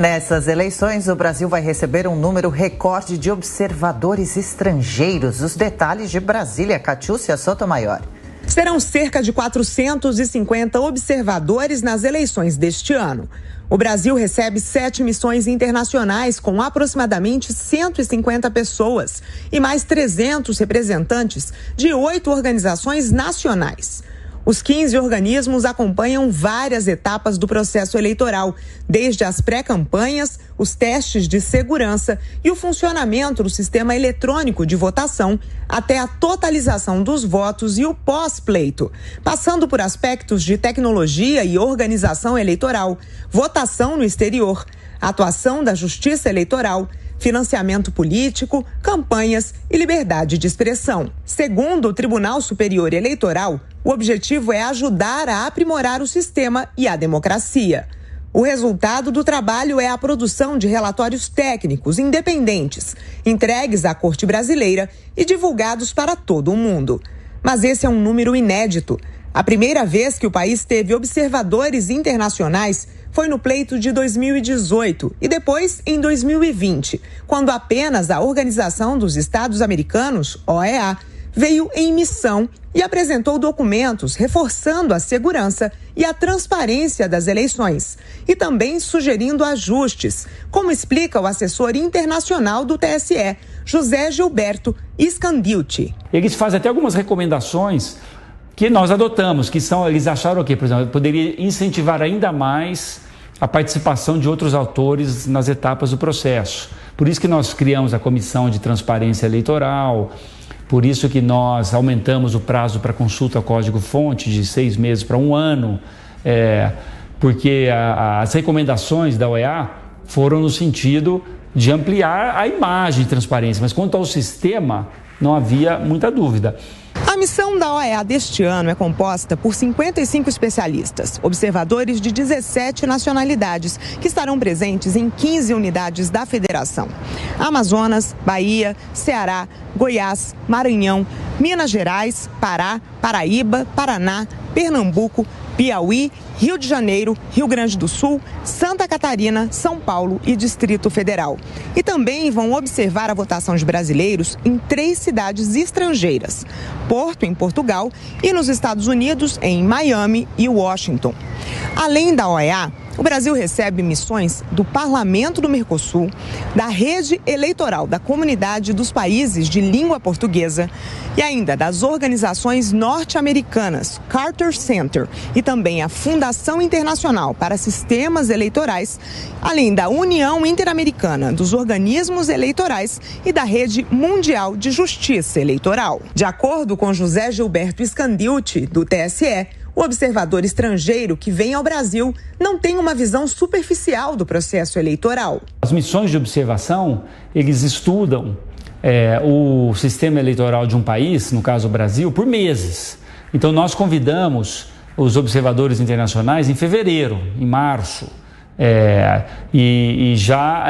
Nessas eleições, o Brasil vai receber um número recorde de observadores estrangeiros. Os detalhes de Brasília, Catiúcia Sotomayor. Serão cerca de 450 observadores nas eleições deste ano. O Brasil recebe 7 missões internacionais com aproximadamente 150 pessoas e mais 300 representantes de 8 organizações nacionais. Os 15 organismos acompanham várias etapas do processo eleitoral, desde as pré-campanhas, os testes de segurança e o funcionamento do sistema eletrônico de votação, até a totalização dos votos e o pós-pleito, passando por aspectos de tecnologia e organização eleitoral, votação no exterior, atuação da justiça eleitoral, financiamento político, campanhas e liberdade de expressão. Segundo o Tribunal Superior Eleitoral, o objetivo é ajudar a aprimorar o sistema e a democracia. O resultado do trabalho é a produção de relatórios técnicos independentes, entregues à Corte Brasileira e divulgados para todo o mundo. Mas esse é um número inédito. A primeira vez que o país teve observadores internacionais foi no pleito de 2018 e depois em 2020, quando apenas a Organização dos Estados Americanos, OEA, veio em missão e apresentou documentos reforçando a segurança e a transparência das eleições e também sugerindo ajustes, como explica o assessor internacional do TSE, José Gilberto Scandilti. Eles fazem até algumas recomendações que nós adotamos, que são, eles acharam que, por exemplo, poderia incentivar ainda mais a participação de outros autores nas etapas do processo. Por isso que nós criamos a Comissão de Transparência Eleitoral, por isso que nós aumentamos o prazo para consulta ao código-fonte de 6 meses para 1 ano, porque as recomendações da OEA foram no sentido de ampliar a imagem de transparência, mas quanto ao sistema, não havia muita dúvida. A missão da OEA deste ano é composta por 55 especialistas, observadores de 17 nacionalidades, que estarão presentes em 15 unidades da federação: Amazonas, Bahia, Ceará, Goiás, Maranhão, Minas Gerais, Pará, Paraíba, Paraná, Pernambuco, Piauí, Rio de Janeiro, Rio Grande do Sul, Santa Catarina, São Paulo e Distrito Federal. E também vão observar a votação de brasileiros em 3 cidades estrangeiras: Porto, em Portugal, e nos Estados Unidos, em Miami e Washington. Além da OEA, o Brasil recebe missões do Parlamento do Mercosul, da Rede Eleitoral da Comunidade dos Países de Língua Portuguesa e ainda das organizações norte-americanas Carter Center e também a Fundação Internacional para Sistemas Eleitorais, além da União Interamericana dos Organismos Eleitorais e da Rede Mundial de Justiça Eleitoral. De acordo com José Gilberto Scandilti, do TSE, o observador estrangeiro que vem ao Brasil não tem uma visão superficial do processo eleitoral. As missões de observação, eles estudam o sistema eleitoral de um país, no caso o Brasil, por meses. Então nós convidamos os observadores internacionais em fevereiro, em março, e já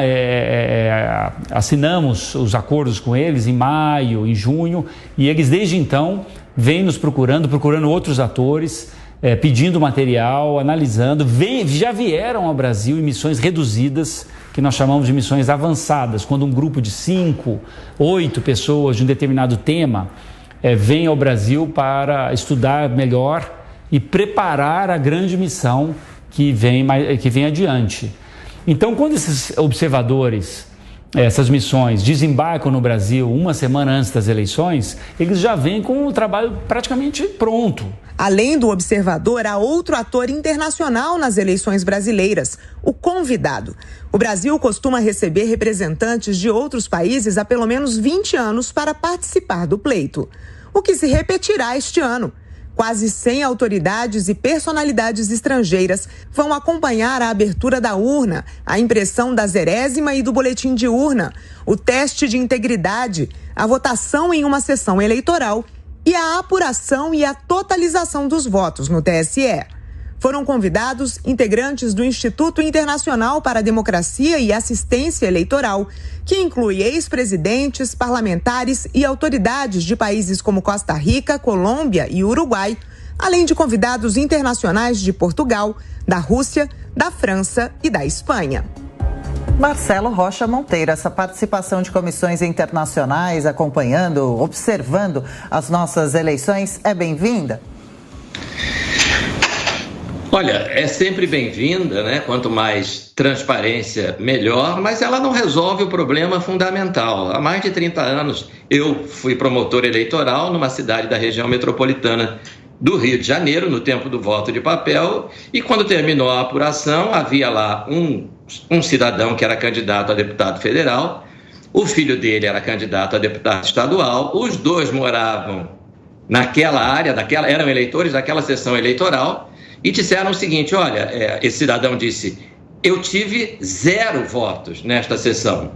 assinamos os acordos com eles em maio, em junho, e eles desde então vêm nos procurando outros atores, pedindo material, analisando, já vieram ao Brasil em missões reduzidas, que nós chamamos de missões avançadas, quando um grupo de 5, 8 pessoas de um determinado tema vem ao Brasil para estudar melhor e preparar a grande missão que vem adiante. Então, quando esses observadores, essas missões desembarcam no Brasil 1 semana antes das eleições, eles já vêm com o trabalho praticamente pronto. Além do observador, há outro ator internacional nas eleições brasileiras, o convidado. O Brasil costuma receber representantes de outros países há pelo menos 20 anos para participar do pleito, o que se repetirá este ano. Quase 100 autoridades e personalidades estrangeiras vão acompanhar a abertura da urna, a impressão da zerésima e do boletim de urna, o teste de integridade, a votação em uma sessão eleitoral e a apuração e a totalização dos votos no TSE. Foram convidados integrantes do Instituto Internacional para a Democracia e Assistência Eleitoral, que inclui ex-presidentes, parlamentares e autoridades de países como Costa Rica, Colômbia e Uruguai, além de convidados internacionais de Portugal, da Rússia, da França e da Espanha. Marcelo Rocha Monteiro, essa participação de comissões internacionais acompanhando, observando as nossas eleições é bem-vinda? Olha, é sempre bem-vinda, né? Quanto mais transparência, melhor, mas ela não resolve o problema fundamental. Há mais de 30 anos eu fui promotor eleitoral numa cidade da região metropolitana do Rio de Janeiro, no tempo do voto de papel, e quando terminou a apuração, havia lá um cidadão que era candidato a deputado federal, o filho dele era candidato a deputado estadual, os dois moravam naquela área, eram eleitores daquela sessão eleitoral, e disseram o seguinte: olha, esse cidadão disse, eu tive 0 votos nesta sessão,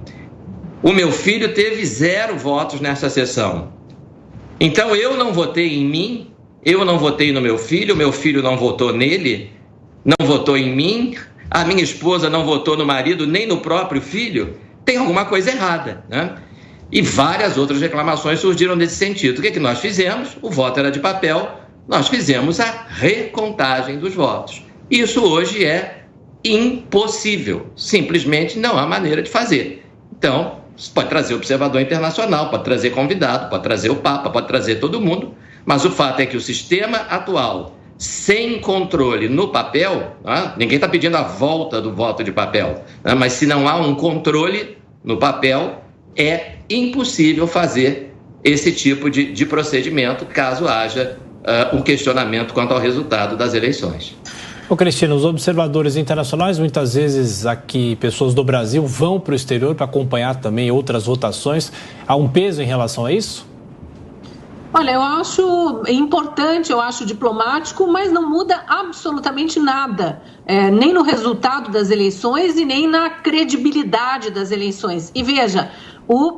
o meu filho teve 0 votos nesta sessão, então eu não votei em mim, eu não votei no meu filho não votou nele, não votou em mim, a minha esposa não votou no marido nem no próprio filho, tem alguma coisa errada, né? E várias outras reclamações surgiram nesse sentido. O que nós fizemos? O voto era de papel, nós fizemos a recontagem dos votos. Isso hoje é impossível, simplesmente não há maneira de fazer. Então, pode trazer observador internacional, pode trazer convidado, pode trazer o Papa, pode trazer todo mundo, mas o fato é que o sistema atual, sem controle no papel, ninguém está pedindo a volta do voto de papel, mas se não há um controle no papel, é impossível fazer esse tipo de procedimento caso haja um questionamento quanto ao resultado das eleições. Ô Cristina, os observadores internacionais, muitas vezes aqui pessoas do Brasil vão para o exterior para acompanhar também outras votações. Há um peso em relação a isso? Olha, eu acho importante, eu acho diplomático, mas não muda absolutamente nada, nem no resultado das eleições e nem na credibilidade das eleições. E veja, o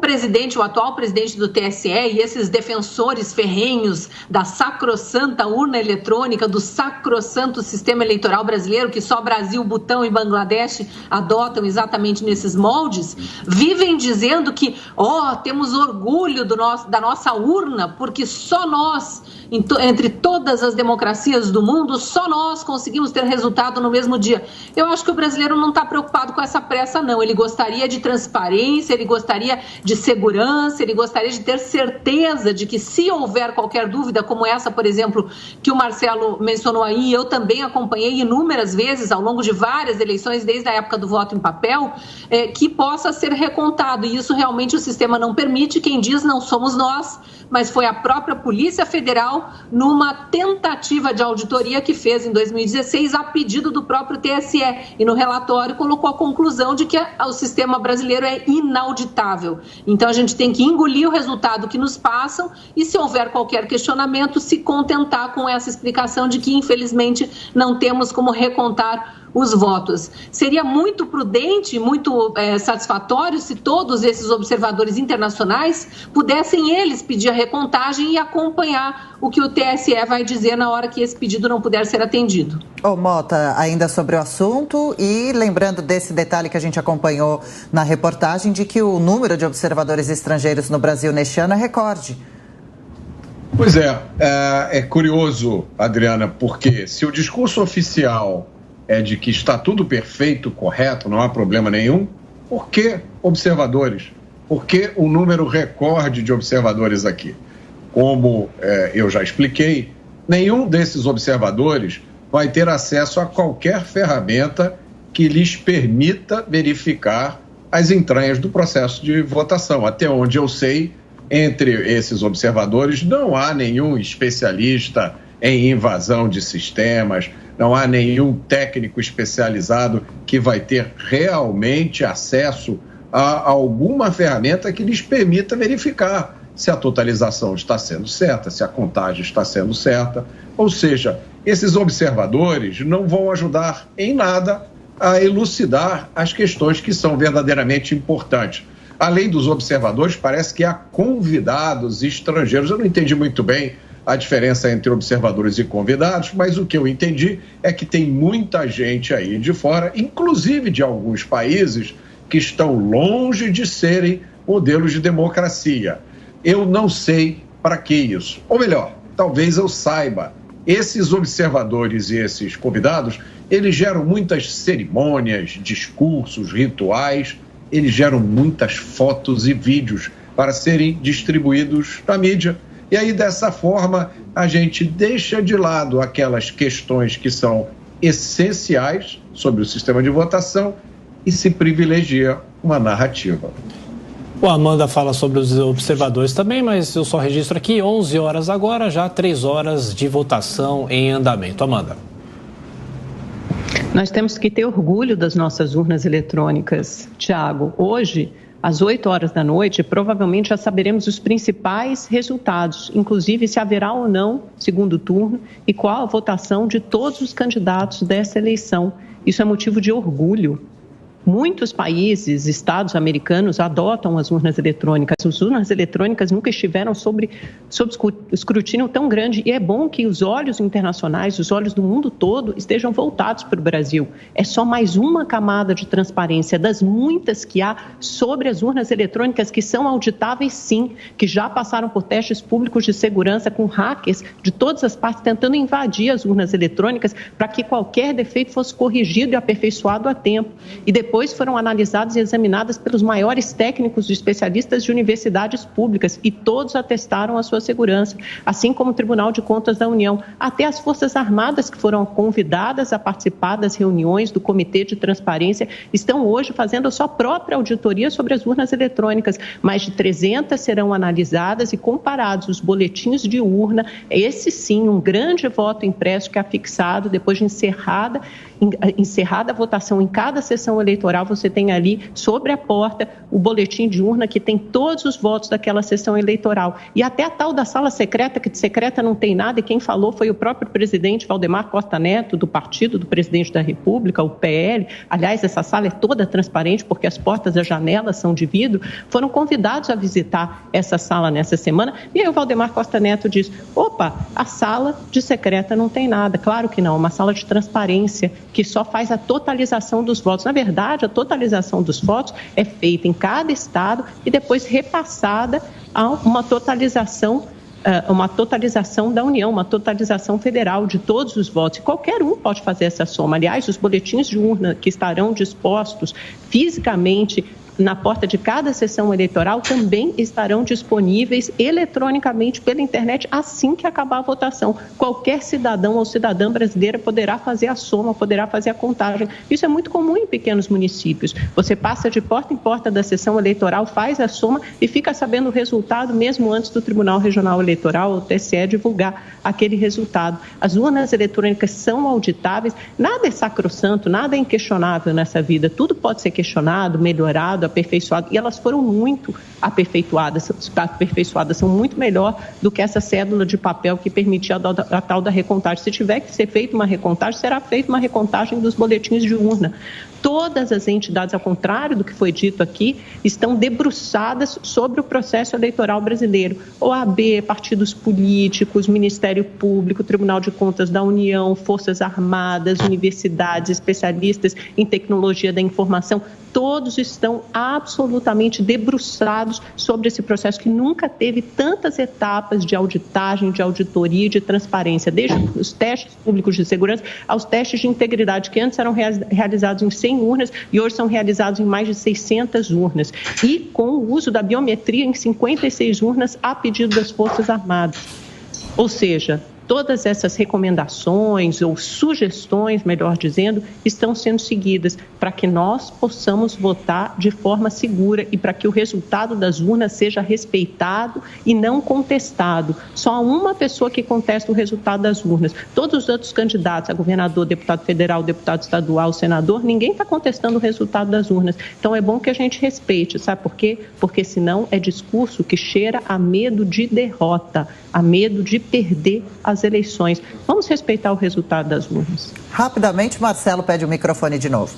atual presidente do TSE e esses defensores ferrenhos da sacrossanta urna eletrônica, do sacrossanto sistema eleitoral brasileiro, que só Brasil, Butão e Bangladesh adotam exatamente nesses moldes, vivem dizendo que, temos orgulho da nossa urna, porque só nós, entre todas as democracias do mundo, só nós conseguimos ter resultado no mesmo dia. Eu acho que o brasileiro não está preocupado com essa pressa, não. Ele gostaria de transparência, ele gostaria de segurança, ele gostaria de ter certeza de que, se houver qualquer dúvida, como essa, por exemplo, que o Marcelo mencionou aí, eu também acompanhei inúmeras vezes ao longo de várias eleições, desde a época do voto em papel, que possa ser recontado. E isso realmente o sistema não permite. Quem diz não somos nós, mas foi a própria Polícia Federal, numa tentativa de auditoria que fez em 2016 a pedido do próprio TSE, e no relatório colocou a conclusão de que o sistema brasileiro é inauditável. Então a gente tem que engolir o resultado que nos passam e, se houver qualquer questionamento, se contentar com essa explicação de que, infelizmente, não temos como recontar os votos. Seria muito prudente, muito satisfatório se todos esses observadores internacionais pudessem eles pedir a recontagem e acompanhar o que o TSE vai dizer na hora que esse pedido não puder ser atendido. Mota, ainda sobre o assunto, e lembrando desse detalhe que a gente acompanhou na reportagem, de que o número de observadores estrangeiros no Brasil neste ano é recorde. Pois é curioso, Adriana, porque se o discurso oficial é de que está tudo perfeito, correto, não há problema nenhum, por que observadores? Por que um número recorde de observadores aqui? Como eu já expliquei, nenhum desses observadores vai ter acesso a qualquer ferramenta que lhes permita verificar as entranhas do processo de votação. Até onde eu sei, entre esses observadores não há nenhum especialista em invasão de sistemas, não há nenhum técnico especializado que vai ter realmente acesso a alguma ferramenta que lhes permita verificar se a totalização está sendo certa, se a contagem está sendo certa. Ou seja, esses observadores não vão ajudar em nada a elucidar as questões que são verdadeiramente importantes. Além dos observadores, parece que há convidados estrangeiros. Eu não entendi muito bem a diferença entre observadores e convidados, mas o que eu entendi é que tem muita gente aí de fora, inclusive de alguns países que estão longe de serem modelos de democracia. Eu não sei para que isso. Ou melhor, talvez eu saiba. Esses observadores e esses convidados eles geram muitas cerimônias, discursos, rituais, eles geram muitas fotos e vídeos para serem distribuídos na mídia. E aí, dessa forma, a gente deixa de lado aquelas questões que são essenciais sobre o sistema de votação e se privilegia uma narrativa. O Amanda fala sobre os observadores também, mas eu só registro aqui 11 horas agora, já 3 horas de votação em andamento. Amanda. Nós temos que ter orgulho das nossas urnas eletrônicas, Tiago. Hoje, às 8 horas da noite, provavelmente já saberemos os principais resultados, inclusive se haverá ou não segundo turno e qual a votação de todos os candidatos dessa eleição. Isso é motivo de orgulho. Muitos países, estados americanos, adotam as urnas eletrônicas. As urnas eletrônicas nunca estiveram sob escrutínio tão grande e é bom que os olhos internacionais, os olhos do mundo todo estejam voltados para o Brasil. É só mais uma camada de transparência das muitas que há sobre as urnas eletrônicas que são auditáveis sim, que já passaram por testes públicos de segurança com hackers de todas as partes tentando invadir as urnas eletrônicas para que qualquer defeito fosse corrigido e aperfeiçoado a tempo. E depois foram analisadas e examinadas pelos maiores técnicos e especialistas de universidades públicas e todos atestaram a sua segurança, assim como o Tribunal de Contas da União. Até as Forças Armadas, que foram convidadas a participar das reuniões do Comitê de Transparência, estão hoje fazendo a sua própria auditoria sobre as urnas eletrônicas. Mais de 300 serão analisadas e comparados os boletins de urna. Esse sim, um grande voto impresso que é afixado depois de encerrada a votação em cada sessão eleitoral, você tem ali sobre a porta o boletim de urna que tem todos os votos daquela sessão eleitoral. E até a tal da sala secreta, que de secreta não tem nada, e quem falou foi o próprio presidente Valdemar Costa Neto, do partido do presidente da República, o PL. Aliás, essa sala é toda transparente porque as portas e as janelas são de vidro. Foram convidados a visitar essa sala nessa semana e aí o Valdemar Costa Neto diz: opa, a sala de secreta não tem nada. Claro que não, é uma sala de transparência que só faz a totalização dos votos. Na verdade, a totalização dos votos é feita em cada estado e depois repassada a uma totalização da União, uma totalização federal de todos os votos. E qualquer um pode fazer essa soma. Aliás, os boletins de urna que estarão dispostos fisicamente na porta de cada sessão eleitoral também estarão disponíveis eletronicamente pela internet assim que acabar a votação. Qualquer cidadão ou cidadã brasileira poderá fazer a soma, poderá fazer a contagem. Isso é muito comum em pequenos municípios. Você passa de porta em porta da sessão eleitoral, faz a soma e fica sabendo o resultado mesmo antes do Tribunal Regional Eleitoral ou TSE divulgar aquele resultado. As urnas eletrônicas são auditáveis, nada é sacrossanto, nada é inquestionável nessa vida. Tudo pode ser questionado, melhorado, aperfeiçoado, e elas foram muito aperfeiçoadas, são muito melhor do que essa cédula de papel que permitia a tal da recontagem. Se tiver que ser feita uma recontagem, será feita uma recontagem dos boletins de urna. Todas as entidades, ao contrário do que foi dito aqui, estão debruçadas sobre o processo eleitoral brasileiro. OAB, partidos políticos, Ministério Público, Tribunal de Contas da União, Forças Armadas, universidades, especialistas em tecnologia da informação, todos estão absolutamente debruçados sobre esse processo que nunca teve tantas etapas de auditagem, de auditoria e de transparência, desde os testes públicos de segurança aos testes de integridade, que antes eram realizados em 100 urnas e hoje são realizados em mais de 600 urnas. E com o uso da biometria em 56 urnas a pedido das Forças Armadas. Ou seja, todas essas recomendações ou sugestões, melhor dizendo, estão sendo seguidas para que nós possamos votar de forma segura e para que o resultado das urnas seja respeitado e não contestado. Só uma pessoa que contesta o resultado das urnas. Todos os outros candidatos, a governador, deputado federal, deputado estadual, senador, ninguém está contestando o resultado das urnas. Então é bom que a gente respeite, sabe por quê? Porque senão é discurso que cheira a medo de derrota, a medo de perder as eleições. Vamos respeitar o resultado das urnas. Rapidamente, Marcelo pede o microfone de novo.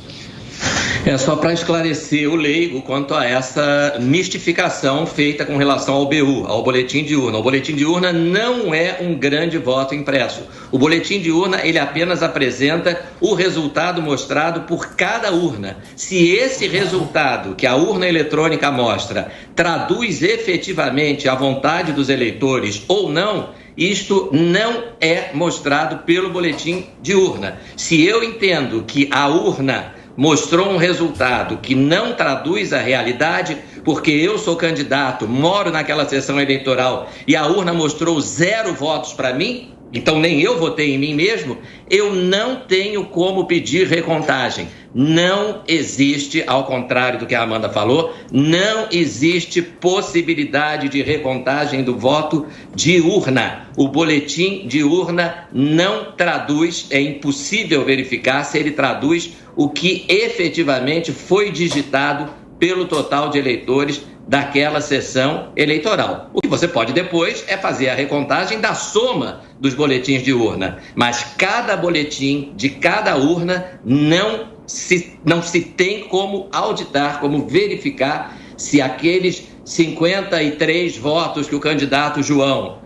É só para esclarecer o leigo quanto a essa mistificação feita com relação ao BU, ao boletim de urna. O boletim de urna não é um grande voto impresso. O boletim de urna, ele apenas apresenta o resultado mostrado por cada urna. Se esse resultado que a urna eletrônica mostra traduz efetivamente a vontade dos eleitores ou não, isto não é mostrado pelo boletim de urna. Se eu entendo que a urna mostrou um resultado que não traduz a realidade, porque eu sou candidato, moro naquela sessão eleitoral e a urna mostrou 0 votos para mim, então nem eu votei em mim mesmo, eu não tenho como pedir recontagem. Não existe, ao contrário do que a Amanda falou, não existe possibilidade de recontagem do voto de urna. O boletim de urna não traduz, é impossível verificar se ele traduz o que efetivamente foi digitado pelo total de eleitores daquela sessão eleitoral. O que você pode depois é fazer a recontagem da soma dos boletins de urna, mas cada boletim de cada urna não se tem como auditar, como verificar se aqueles 53 votos que o candidato João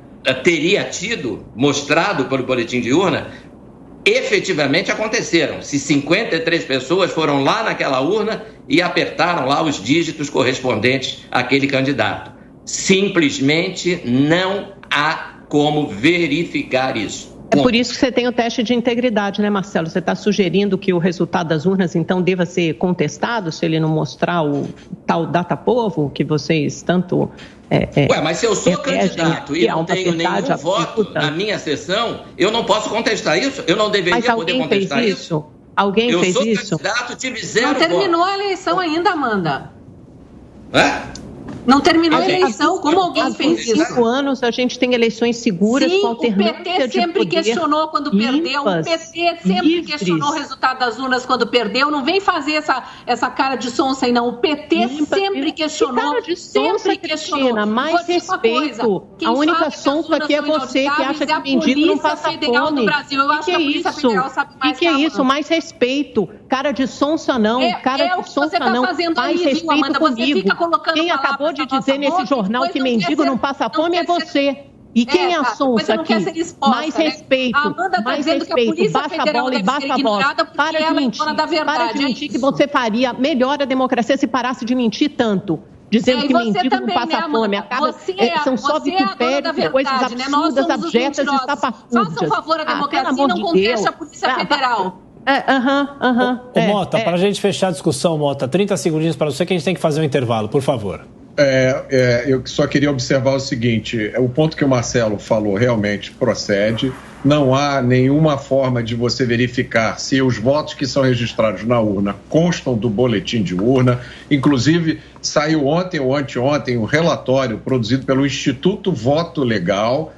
teria tido, mostrado pelo boletim de urna, efetivamente aconteceram. Se 53 pessoas foram lá naquela urna e apertaram lá os dígitos correspondentes àquele candidato. Simplesmente não há como verificar isso. É por isso que você tem o teste de integridade, né, Marcelo? Você está sugerindo que o resultado das urnas, então, deva ser contestado se ele não mostrar o tal data-povo que vocês tanto... mas se eu sou candidato e não tenho nenhum voto na minha sessão, eu não posso contestar isso? Eu não deveria poder contestar isso? Alguém fez isso? Eu sou candidato, tive 0 votos. Não terminou a eleição ainda, Amanda. Não terminou a eleição. Como alguém fez isso? Há 5 anos a gente tem eleições seguras, com alternância de poder. O PT sempre questionou quando perdeu. O PT sempre questionou o resultado das urnas quando perdeu. Não vem fazer essa cara de sonsa aí, não. O PT sempre questionou. Sempre questionou. Mais respeito. A única sonsa aqui é você que acha que mendigo não passa fome. O que é isso? O que é isso? Mais respeito. Cara de sonsa não. Cara de sonsa não. Mais respeito comigo. Quem acabou de dizer nesse jornal que mendigo não passa fome é você. E quem é a sonsa aqui? Mais respeito, mais respeito. Baixa a bola e baixa a bola. Para de mentir que você faria melhor a democracia se parasse de mentir tanto. Dizendo que mendigo não passa fome. São só vitupérios, coisas absurdas, abjetas e estapafúrdias. Faça um favor à democracia e não conteste a Polícia Federal. Mota, para a gente fechar a discussão, Mota, 30 segundinhos para você que a gente tem que fazer um intervalo, por favor. Eu só queria observar o seguinte, o ponto que o Marcelo falou realmente procede, não há nenhuma forma de você verificar se os votos que são registrados na urna constam do boletim de urna, inclusive saiu ontem ou anteontem um relatório produzido pelo Instituto Voto Legal,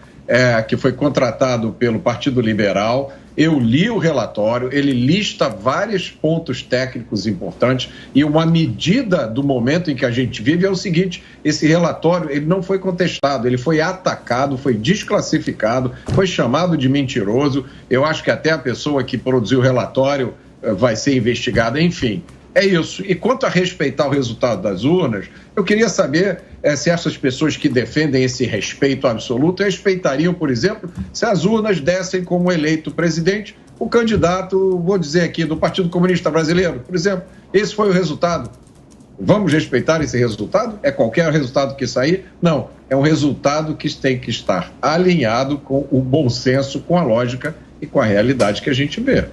que foi contratado pelo Partido Liberal. Eu li o relatório, ele lista vários pontos técnicos importantes e uma medida do momento em que a gente vive é o seguinte: esse relatório ele não foi contestado, ele foi atacado, foi desclassificado, foi chamado de mentiroso. Eu acho que até a pessoa que produziu o relatório vai ser investigada, enfim. É isso. E quanto a respeitar o resultado das urnas, eu queria saber se essas pessoas que defendem esse respeito absoluto respeitariam, por exemplo, se as urnas dessem como eleito presidente o candidato, vou dizer aqui, do Partido Comunista Brasileiro, por exemplo. Esse foi o resultado. Vamos respeitar esse resultado? É qualquer resultado que sair? Não. É um resultado que tem que estar alinhado com o bom senso, com a lógica e com a realidade que a gente vê.